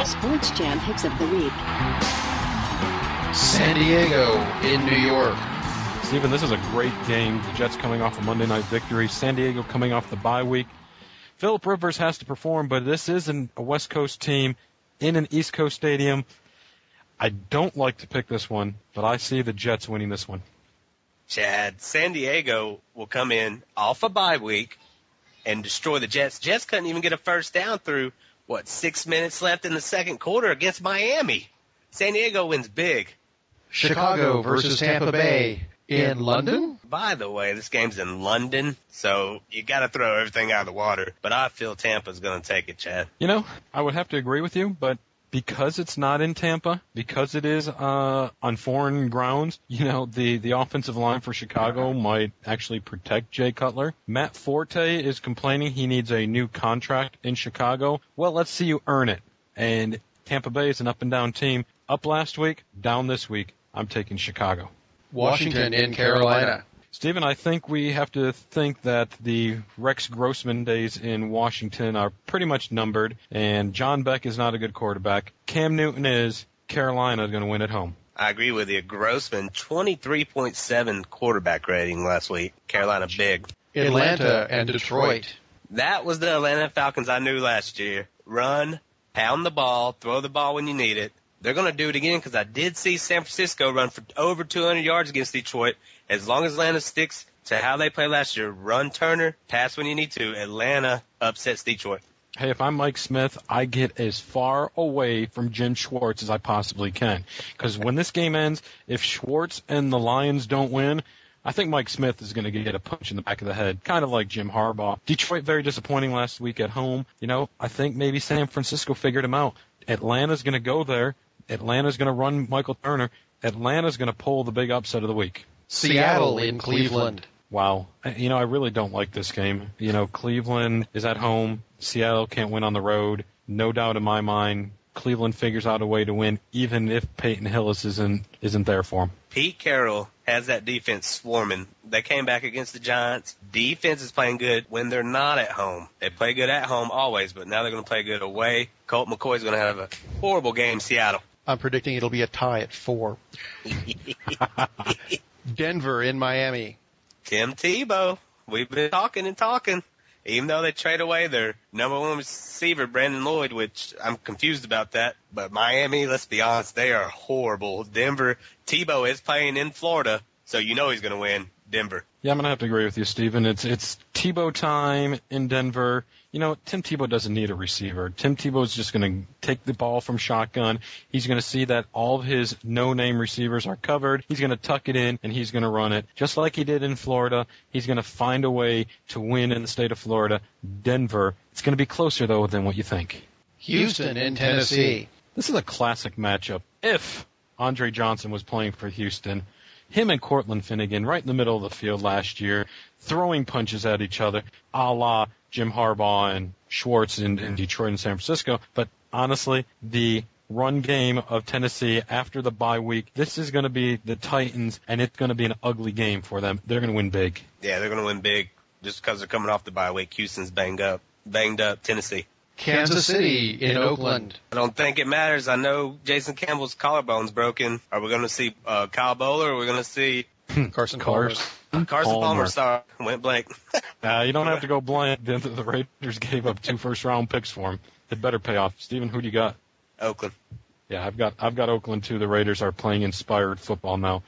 SportsJAM Picks of the Week. San Diego in New York. Stephen, this is a great game. The Jets coming off a Monday night victory. San Diego coming off the bye week. Phillip Rivers has to perform, but this isn't a West Coast team in an East Coast stadium. I don't like to pick this one, but I see the Jets winning this one. Chad, San Diego will come in off a bye week and destroy the Jets. Jets couldn't even get a first down through, 6 minutes left in the second quarter against Miami. San Diego wins big. Chicago versus Tampa Bay in London. By the way, this game's in London, so you got to throw everything out of the water. But I feel Tampa's going to take it, Chad. You know, I would have to agree with you, but because it's not in Tampa, because it is on foreign grounds, you know, the offensive line for Chicago might actually protect Jay Cutler. Matt Forte is complaining he needs a new contract in Chicago. Well, let's see you earn it. And Tampa Bay is an up-and-down team. Up last week, down this week. I'm taking Chicago. Washington in Carolina. Stephen, I think we have to think that the Rex Grossman days in Washington are pretty much numbered, and John Beck is not a good quarterback. Cam Newton is. Carolina is going to win at home. I agree with you. Grossman, 23.7 quarterback rating last week. Carolina big. Atlanta and Detroit. That was the Atlanta Falcons I knew last year. Run, pound the ball, throw the ball when you need it. They're going to do it again because I did see San Francisco run for over 200 yards against Detroit. As long as Atlanta sticks to how they played last year, run Turner, pass when you need to, Atlanta upsets Detroit. Hey, if I'm Mike Smith, I get as far away from Jim Schwartz as I possibly can. Because when this game ends, if Schwartz and the Lions don't win, I think Mike Smith is going to get a punch in the back of the head, kind of like Jim Harbaugh. Detroit, very disappointing last week at home. You know, I think maybe San Francisco figured him out. Atlanta's going to go there. Atlanta's going to run Michael Turner. Atlanta's going to pull the big upset of the week. Seattle in Cleveland. Wow. You know, I really don't like this game. You know, Cleveland is at home. Seattle can't win on the road. No doubt in my mind, Cleveland figures out a way to win, even if Peyton Hillis isn't there for him. Pete Carroll has that defense swarming. They came back against the Giants. Defense is playing good when they're not at home. They play good at home always, but now they're going to play good away. Colt McCoy's going to have a horrible game, Seattle. I'm predicting it'll be a tie at 4. Denver in Miami. Tim Tebow. We've been talking and talking. Even though they trade away their number one receiver, Brandon Lloyd, which I'm confused about that. But Miami, let's be honest, they are horrible. Denver, Tebow is playing in Florida, so you know he's going to win. Denver. Yeah, I'm going to have to agree with you, Stephen. It's Tebow time in Denver. You know, Tim Tebow doesn't need a receiver. Tim Tebow is just going to take the ball from shotgun. He's going to see that all of his no-name receivers are covered. He's going to tuck it in, and he's going to run it. Just like he did in Florida, he's going to find a way to win in the state of Florida. Denver, it's going to be closer, though, than what you think. Houston in Tennessee. This is a classic matchup. If Andre Johnson was playing for Houston, him and Cortland Finnegan right in the middle of the field last year, throwing punches at each other, a la Jim Harbaugh and Schwartz in Detroit and San Francisco. But honestly, the run game of Tennessee after the bye week, this is going to be the Titans, and it's going to be an ugly game for them. They're going to win big. Yeah, they're going to win big just because they're coming off the bye week. Houston's banged up. Tennessee. Kansas City in Oakland. I don't think it matters. I know Jason Campbell's collarbone's broken. Are we going to see Kyle Bowler, or are we going to see Carson Palmer? Carson Palmer, sorry. Went blank. You don't have to go blank. The Raiders gave up 2 first-round picks for him. It better pay off. Steven, who do you got? Oakland. Yeah, I've got Oakland, too. The Raiders are playing inspired football now.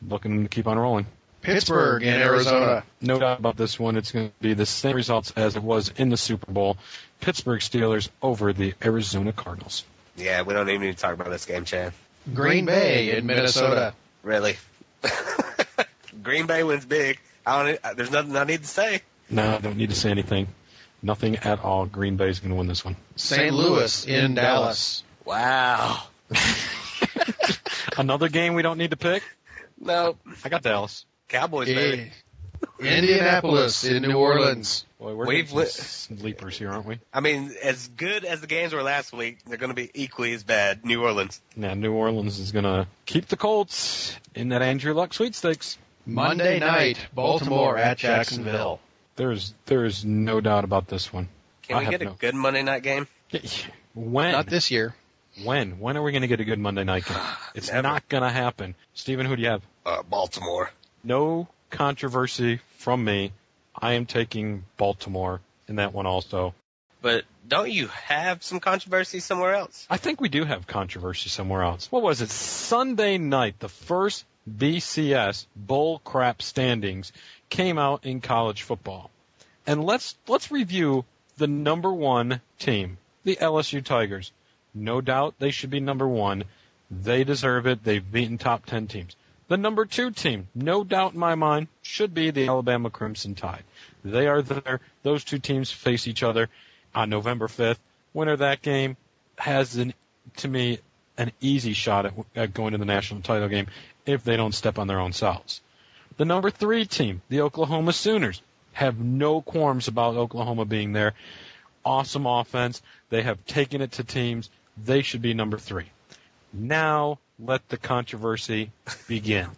Looking to keep on rolling. Pittsburgh in Arizona. No doubt about this one. It's going to be the same results as it was in the Super Bowl. Pittsburgh Steelers over the Arizona Cardinals. Yeah, we don't even need to talk about this game, Chad. Green Bay in Minnesota. Really? Green Bay wins big. There's nothing I need to say. No, I don't need to say anything. Nothing at all. Green Bay's going to win this one. St. Louis in Dallas. Wow. Another game we don't need to pick? No. I got Dallas. Cowboys, baby. Indianapolis in New Orleans. Boy, we're leapers here, aren't we? I mean, as good as the games were last week, they're going to be equally as bad. New Orleans. Yeah, New Orleans is going to keep the Colts in that Andrew Luck sweepstakes. Monday night, Baltimore at Jacksonville. There's no doubt about this one. Can we get a good Monday night game? When? Not this year. When? When are we going to get a good Monday night game? It's not going to happen. Steven, who do you have? Baltimore. No controversy from me. I am taking Baltimore in that one also. But don't you have some controversy somewhere else? I think we do have controversy somewhere else. What was it? Sunday night, the first BCS bull crap standings came out in college football. And let's review the number one team, the LSU Tigers. No doubt they should be number one. They deserve it. They've beaten top 10 teams. The number two team, no doubt in my mind, should be the Alabama Crimson Tide. They are there. Those two teams face each other on November 5th. Winner of that game has, to me, an easy shot at going to the national title game if they don't step on their own selves. The number three team, the Oklahoma Sooners, have no qualms about Oklahoma being there. Awesome offense. They have taken it to teams. They should be number three. Now let the controversy begin.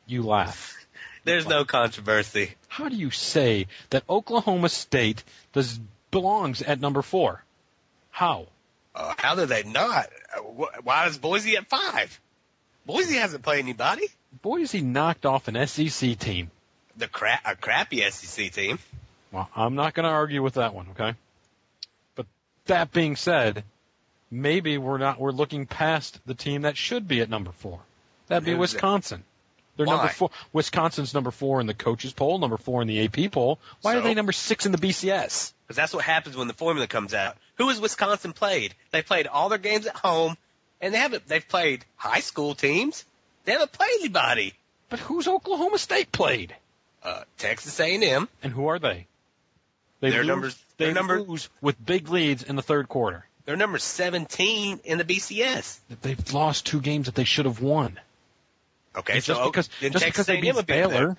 You laugh. There's no controversy. How do you say that Oklahoma State belongs at number 4? How? How do they not? Why is Boise at 5? Boise hasn't played anybody. Boise knocked off an SEC team. A crappy SEC team. Well, I'm not going to argue with that one, okay? But that being said, maybe we're looking past the team that should be at number 4. That'd be Wisconsin. They're Why? number 4. Wisconsin's number 4 in the coaches poll, number 4 in the AP poll. Why are they number 6 in the BCS? Because that's what happens when the formula comes out. Who has Wisconsin played? They played all their games at home, and they've played high school teams. They haven't played anybody. But who's Oklahoma State played? Texas A&M. And who are they? They lose with big leads in the third quarter. They're number 17 in the BCS. They've lost 2 games that they should have won. Okay, and so just because they beat Baylor.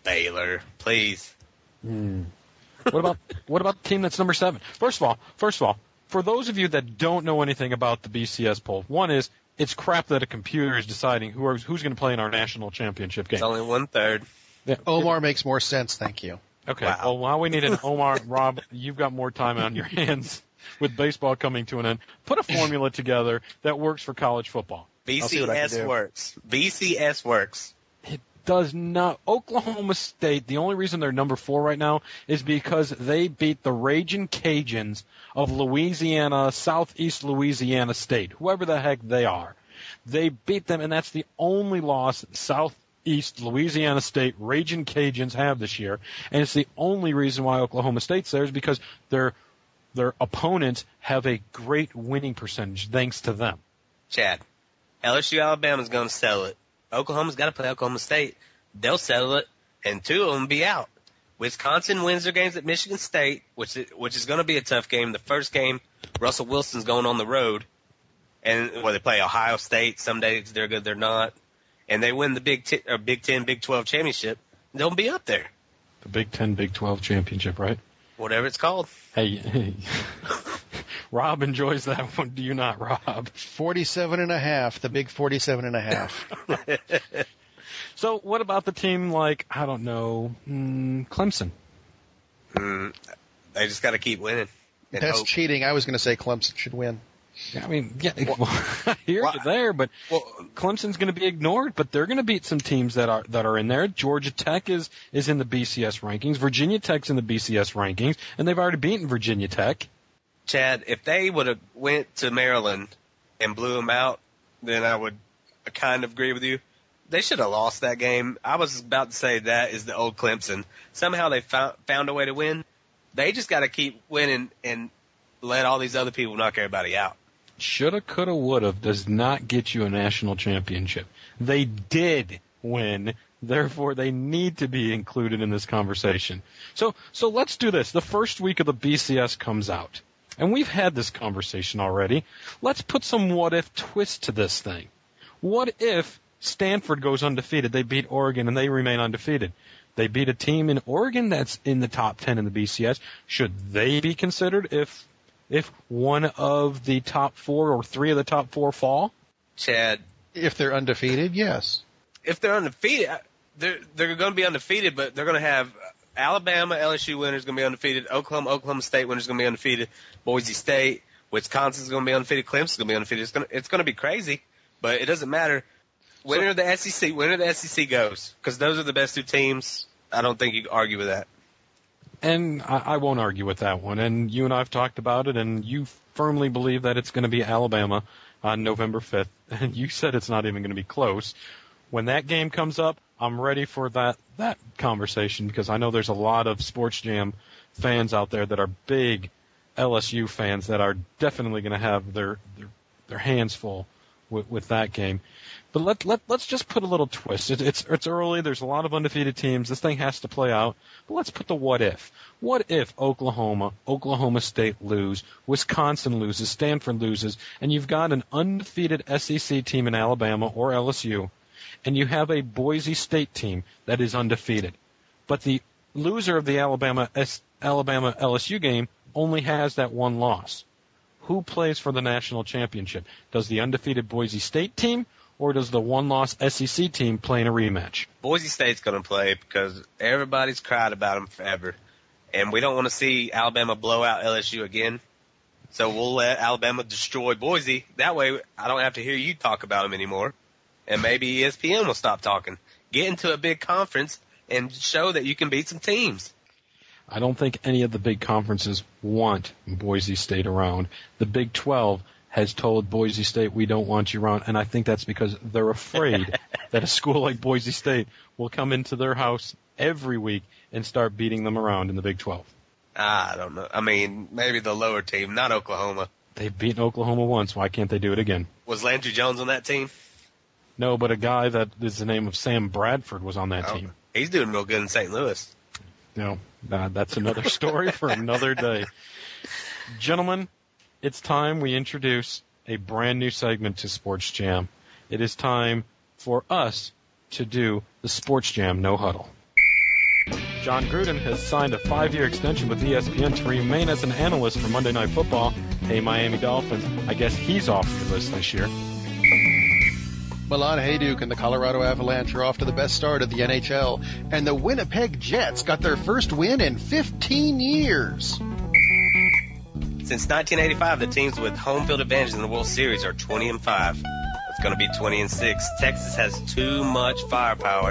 Baylor, please. What about the team that's number 7? First of all, for those of you that don't know anything about the BCS poll, one is it's crap that a computer is deciding who's going to play in our national championship game. It's only 1/3. Yeah. Omar makes more sense, thank you. Okay, wow. Well, now we need an Omar. Rob, you've got more time on your hands with baseball coming to an end. Put a formula together that works for college football. BCS works. BCS works. It does not. Oklahoma State, the only reason they're number 4 right now is because they beat the Ragin' Cajuns of Louisiana, Southeast Louisiana State, whoever the heck they are. They beat them, and that's the only loss Southeast Louisiana State Ragin' Cajuns have this year. And it's the only reason why Oklahoma State's there is because their opponents have a great winning percentage thanks to them. Chad, LSU Alabama's going to settle it. Oklahoma's got to play Oklahoma State. They'll settle it, and 2 of them will be out. Wisconsin wins their games at Michigan State, which is going to be a tough game. The first game, Russell Wilson's going on the road, and they play Ohio State. Some days they're good, they're not. And they win the Big 10, Big 12 championship. They'll be up there. The Big 10, Big 12 championship, right? Whatever it's called. Hey. Rob enjoys that one. Do you not, Rob? 47.5, the big 47.5. So what about the team like, I don't know, Clemson? They just got to keep winning. That's cheating. I was going to say Clemson should win. I mean, yeah, I hear you there, but Clemson's going to be ignored. But they're going to beat some teams that are in there. Georgia Tech is in the BCS rankings. Virginia Tech's in the BCS rankings, and they've already beaten Virginia Tech. Chad, if they would have went to Maryland and blew them out, then I would kind of agree with you. They should have lost that game. I was about to say that is the old Clemson. Somehow they found a way to win. They just got to keep winning and let all these other people knock everybody out. Shoulda, coulda, woulda does not get you a national championship. They did win. Therefore, they need to be included in this conversation. So let's do this. The first week of the BCS comes out. And we've had this conversation already. Let's put some what-if twist to this thing. What if Stanford goes undefeated? They beat Oregon, and they remain undefeated. They beat a team in Oregon that's in the top 10 in the BCS. Should they be considered if one of the top 4 or 3 of the top 4 fall? Chad. If they're undefeated, yes. If they're undefeated, they're going to be undefeated, but they're going to have Alabama, LSU winners going to be undefeated. Oklahoma State winners going to be undefeated. Boise State, Wisconsin's going to be undefeated. Clemson's going to be undefeated. It's going to be crazy, but it doesn't matter. Winner of the SEC goes, because those are the best two teams. I don't think you can argue with that. And I won't argue with that one. And you and I have talked about it, and you firmly believe that it's going to be Alabama on November 5th. And you said it's not even going to be close. When that game comes up, I'm ready for that conversation, because I know there's a lot of SportsJAM fans out there that are big LSU fans that are definitely going to have their hands full with that game. But let's just put a little twist. It's early. There's a lot of undefeated teams. This thing has to play out. But let's put the what if. What if Oklahoma State lose, Wisconsin loses, Stanford loses, and you've got an undefeated SEC team in Alabama or LSU, and you have a Boise State team that is undefeated. But the loser of the Alabama LSU game only has that one loss. Who plays for the national championship? Does the undefeated Boise State team, or does the one-loss SEC team play in a rematch? Boise State's going to play because everybody's cried about them forever, and we don't want to see Alabama blow out LSU again. So we'll let Alabama destroy Boise. That way I don't have to hear you talk about them anymore, and maybe ESPN will stop talking. Get into a big conference and show that you can beat some teams. I don't think any of the big conferences want Boise State around. The Big 12 has told Boise State, we don't want you around, and I think that's because they're afraid that a school like Boise State will come into their house every week and start beating them around in the Big 12. I don't know. I mean, maybe the lower team, not Oklahoma. They've beaten Oklahoma once. Why can't they do it again? Was Landry Jones on that team? No, but a guy that is the name of Sam Bradford was on that team. He's doing real good in St. Louis. No, that's another story for another day. Gentlemen, it's time we introduce a brand new segment to SportsJAM. It is time for us to do the SportsJAM No Huddle. John Gruden has signed a 5-year extension with ESPN to remain as an analyst for Monday Night Football. Hey, Miami Dolphins, I guess he's off your list this year. Milan Hajduk and the Colorado Avalanche are off to the best start of the NHL, and the Winnipeg Jets got their first win in 15 years. Since 1985, the teams with home field advantage in the World Series are 20-5. It's going to be 20-6. Texas has too much firepower,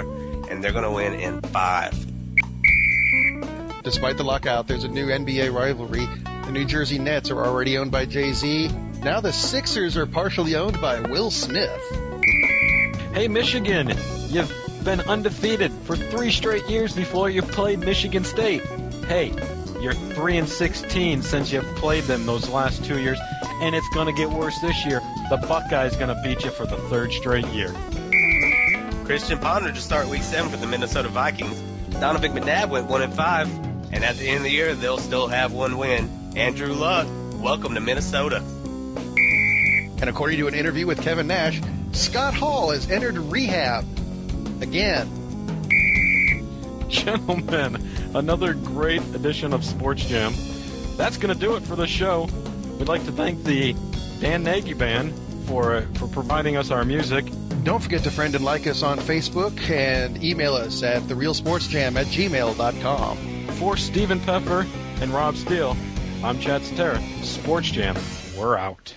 and they're going to win in 5. Despite the lockout, there's a new NBA rivalry. The New Jersey Nets are already owned by Jay-Z. Now the Sixers are partially owned by Will Smith. Hey, Michigan, you've been undefeated for 3 straight years before you've played Michigan State. Hey, you're 3-16 since you've played them those last 2 years, and it's going to get worse this year. The Buckeyes going to beat you for the 3rd straight year. Christian Ponder to start Week 7 for the Minnesota Vikings. Donovan McNabb went 1-5, and at the end of the year, they'll still have 1 win. Andrew Luck, welcome to Minnesota. And according to an interview with Kevin Nash, Scott Hall has entered rehab again. Gentlemen, another great edition of SportsJAM. That's going to do it for the show. We'd like to thank the Dan Nagy Band for providing us our music. Don't forget to friend and like us on Facebook and email us at therealsportsjam@gmail.com. For Stephen Peffer and Rob Steele, I'm Chad Cetera. SportsJAM, we're out.